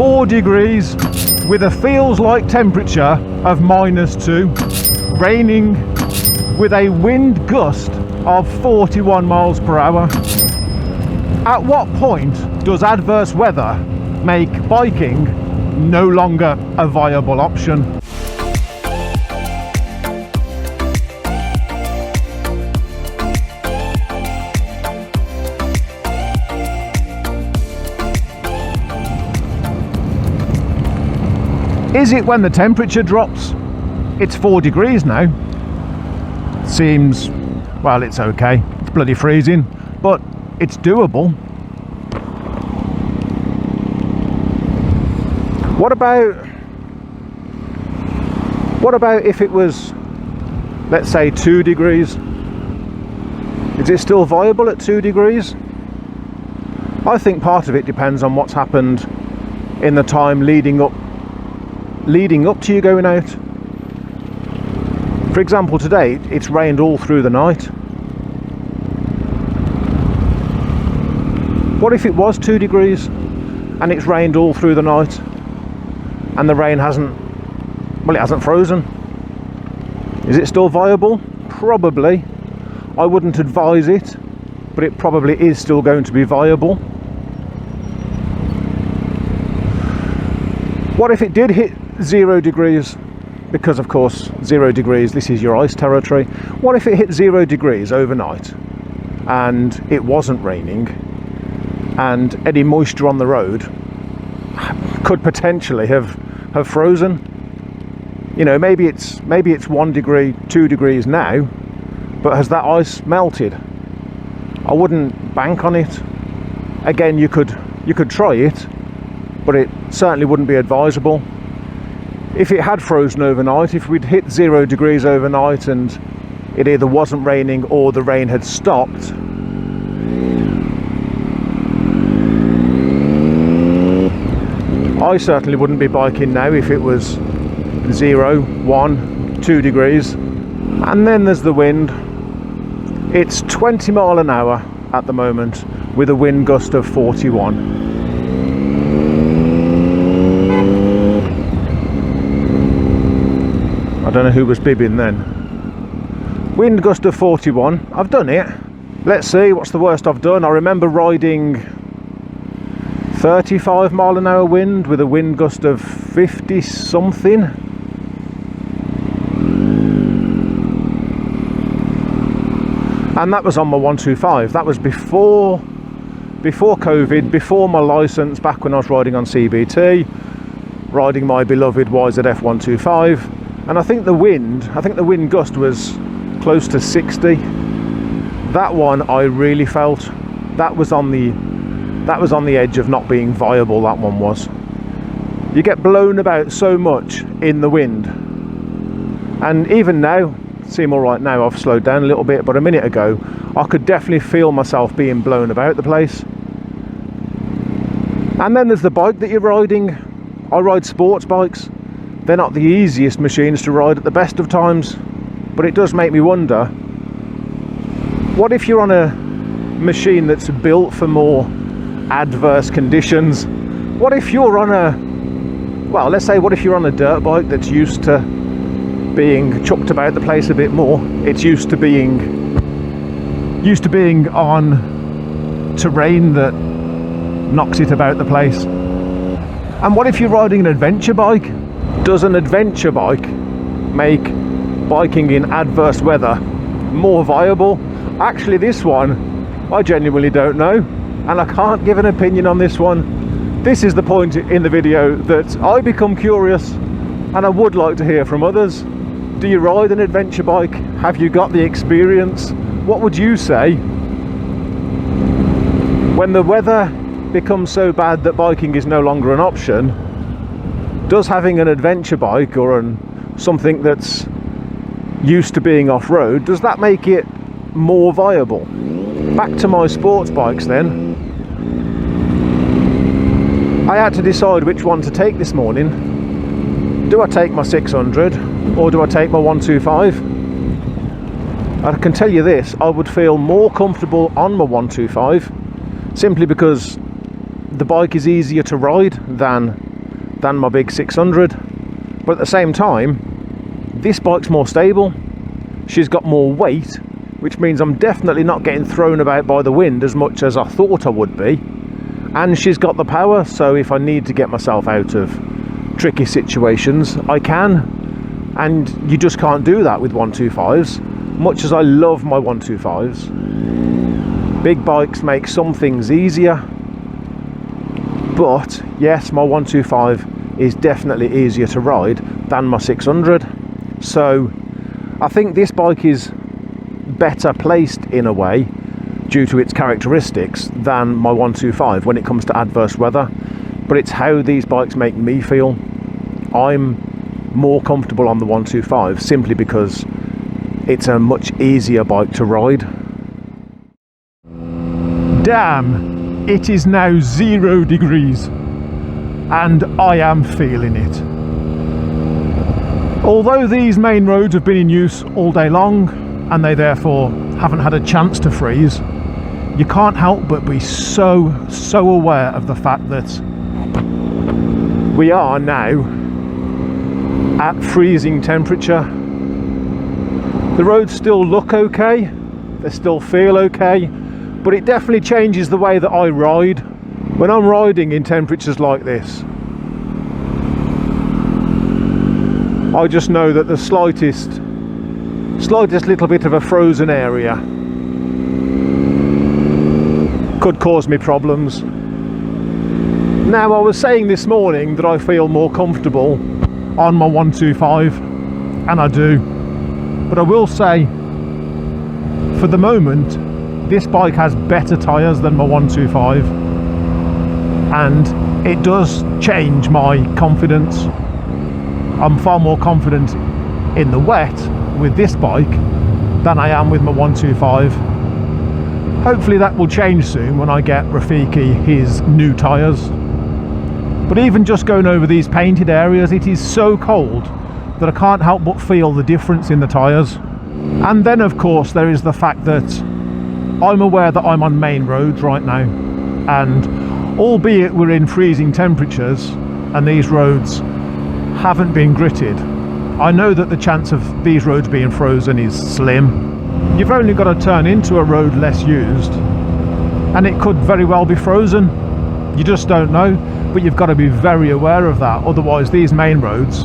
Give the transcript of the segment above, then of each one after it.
4 degrees with a feels like temperature of -2, raining with a wind gust of 41 miles per hour. At what point does adverse weather make biking no longer a viable option? Is it when the temperature drops? It's 4 degrees now. Seems, well, it's okay. It's bloody freezing, but it's doable. What about if it was, let's say, 2 degrees? Is it still viable at 2 degrees? I think part of it depends on what's happened in the time leading up to you going out. For example, today it's rained all through the night. What if it was 2 degrees and it's rained all through the night and the rain hasn't frozen? Is it still viable? Probably. I wouldn't advise it, but it probably is still going to be viable. What if it did hit 0 degrees? Because of course 0 degrees, this is your ice territory. What if it hit 0 degrees overnight and it wasn't raining and any moisture on the road could potentially have frozen? You know, maybe it's 1 degree, 2 degrees now, but has that ice melted? I wouldn't bank on it. Again, you could try it, but it certainly wouldn't be advisable. If it had frozen overnight, if we'd hit 0 degrees overnight and it either wasn't raining or the rain had stopped, I certainly wouldn't be biking now if it was 0, 1, 2 degrees. And then there's the wind. It's 20 mile an hour at the moment with a wind gust of 41. I don't know who was bibbing then. Wind gust of 41. I've done it. Let's see, what's the worst I've done? I remember riding 35 mile an hour wind with a wind gust of 50 something. And that was on my 125. That was before COVID, before my licence, back when I was riding on CBT, riding my beloved YZF 125. And I think the wind gust was close to 60. That one I really felt. That was on the edge of not being viable, that one was. You get blown about so much in the wind. And even now, seem all right now, I've slowed down a little bit, but a minute ago I could definitely feel myself being blown about the place. And then there's the bike that you're riding. I ride sports bikes. They're not the easiest machines to ride at the best of times, but it does make me wonder, what if you're on a machine that's built for more adverse conditions? What if you're on what if you're on a dirt bike that's used to being chucked about the place a bit more? It's used to being on terrain that knocks it about the place. And what if you're riding an adventure bike? Does an adventure bike make biking in adverse weather more viable? Actually, this one I genuinely don't know, and I can't give an opinion on this one. This is the point in the video that I become curious, and I would like to hear from others. Do you ride an adventure bike? Have you got the experience? What would you say? When the weather becomes so bad that biking is no longer an option, does having an adventure bike or something that's used to being off-road, does that make it more viable? Back to my sports bikes then. I had to decide which one to take this morning. Do I take my 600 or do I take my 125? I can tell you this, I would feel more comfortable on my 125 simply because the bike is easier to ride than than my big 600, but at the same time, this bike's more stable. She's got more weight, which means I'm definitely not getting thrown about by the wind as much as I thought I would be. And she's got the power, so if I need to get myself out of tricky situations, I can. And you just can't do that with 125s. Much as I love my 125s, big bikes make some things easier. But yes, my 125 is definitely easier to ride than my 600. So I think this bike is better placed in a way due to its characteristics than my 125 when it comes to adverse weather. But it's how these bikes make me feel. I'm more comfortable on the 125 simply because it's a much easier bike to ride. Damn, it is now 0 degrees and I am feeling it. Although these main roads have been in use all day long and they therefore haven't had a chance to freeze, you can't help but be so aware of the fact that we are now at freezing temperature. The roads still look okay, they still feel okay, but it definitely changes the way that I ride when I'm riding in temperatures like this. I just know that the slightest little bit of a frozen area could cause me problems. Now, I was saying this morning that I feel more comfortable on my 125, and I do, but I will say for the moment this bike has better tyres than my 125, and it does change my confidence. I'm far more confident in the wet with this bike than I am with my 125. Hopefully that will change soon when I get Rafiki his new tyres. But even just going over these painted areas, it is so cold that I can't help but feel the difference in the tyres. And then of course there is the fact that I'm aware that I'm on main roads right now, and albeit we're in freezing temperatures and these roads haven't been gritted, I know that the chance of these roads being frozen is slim. You've only got to turn into a road less used and it could very well be frozen. You just don't know, but you've got to be very aware of that, otherwise these main roads,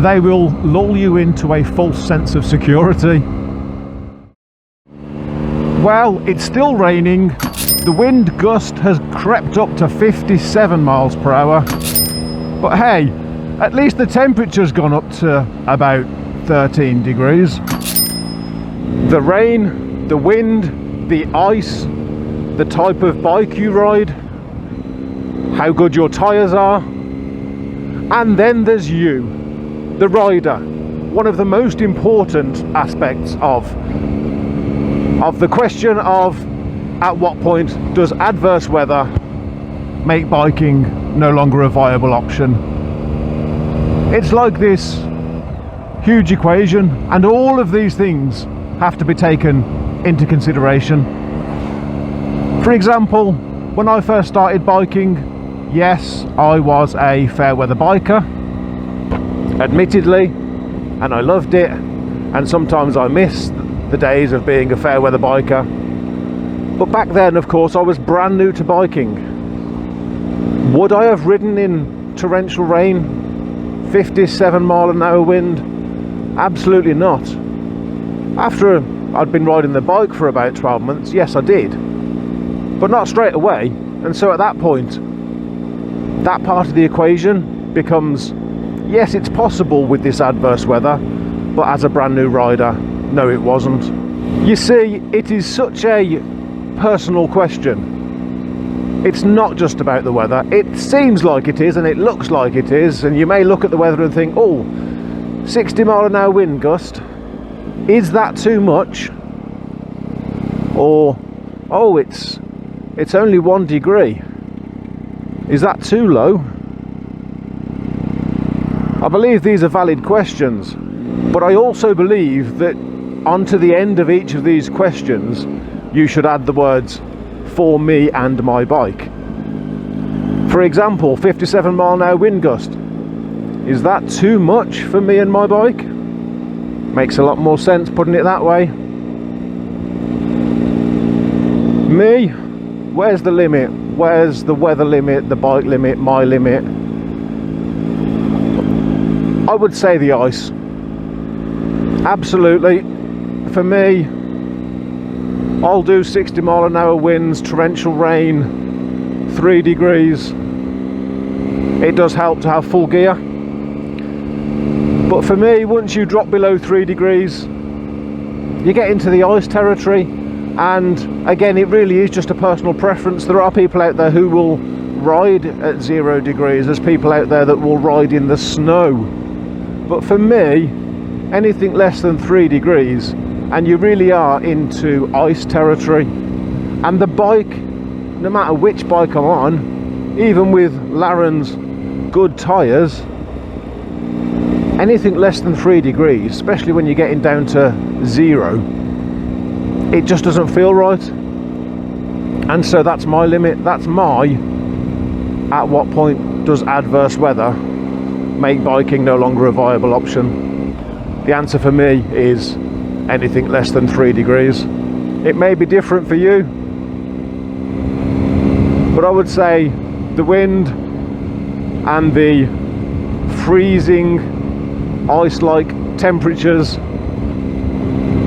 they will lull you into a false sense of security. Well, it's still raining. The wind gust has crept up to 57 miles per hour, but hey, at least the temperature's gone up to about 13 degrees. The rain, the wind, the ice, the type of bike you ride, how good your tyres are, and then there's you, the rider. One of the most important aspects of the question of at what point does adverse weather make biking no longer a viable option. It's like this huge equation, and all of these things have to be taken into consideration. For example, when I first started biking, yes, I was a fair weather biker, admittedly, and I loved it, and sometimes I miss the days of being a fair weather biker. But back then, of course, I was brand new to biking. Would I have ridden in torrential rain, 57 mile an hour wind? Absolutely not. After I'd been riding the bike for about 12 months, yes I did, but not straight away. And so at that point, that part of the equation becomes, yes, it's possible with this adverse weather, but as a brand new rider, no, it wasn't. You see, it is such a personal question. It's not just about the weather. It seems like it is, and it looks like it is, and you may look at the weather and think, oh, 60 mile an hour wind gust, is that too much? Or, oh, it's only 1 degree, is that too low? I believe these are valid questions, but I also believe that onto the end of each of these questions you should add the words, for me and my bike. For example, 57 mile an hour wind gust. Is that too much for me and my bike? Makes a lot more sense putting it that way. Me, where's the limit? Where's the weather limit, the bike limit, my limit? I would say the ice. Absolutely. For me, I'll do 60 mile an hour winds, torrential rain, 3 degrees. It does help to have full gear. But for me, once you drop below 3 degrees, you get into the ice territory. And again, it really is just a personal preference. There are people out there who will ride at 0 degrees. There's people out there that will ride in the snow. But for me, anything less than 3 degrees, and you really are into ice territory. And the bike, no matter which bike I'm on, even with Laren's good tyres, anything less than 3 degrees, especially when you're getting down to 0, it just doesn't feel right. And so that's my limit. That's my, at what point does adverse weather make biking no longer a viable option? The answer for me is anything less than 3 degrees. It may be different for you, but I would say the wind and the freezing ice-like temperatures,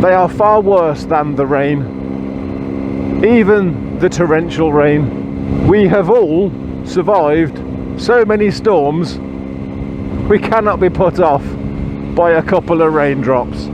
they are far worse than the rain, even the torrential rain. We have all survived so many storms, we cannot be put off by a couple of raindrops.